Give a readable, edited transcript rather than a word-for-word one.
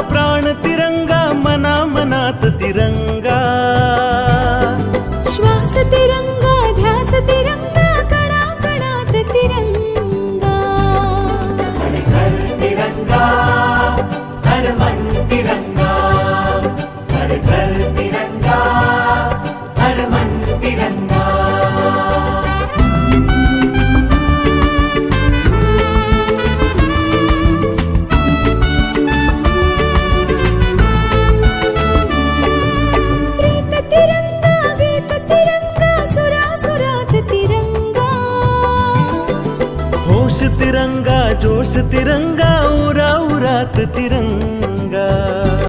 प्राण तिरंगा, मना मनात तिरंगा. श्वास तिरंगा, ध्यास तिरंगा, कणा कणात तिरंगा. हर घर तिरंगा, हर मन तिरंगा. हर घर तिरंगा, हर मन तिरंगा. प्रीत तिरंगा, गीत तिरंगा, सुरासुरात तिरंगा. होश तिरंगा, जोश तिरंगा, उरा उरात तिरंगा.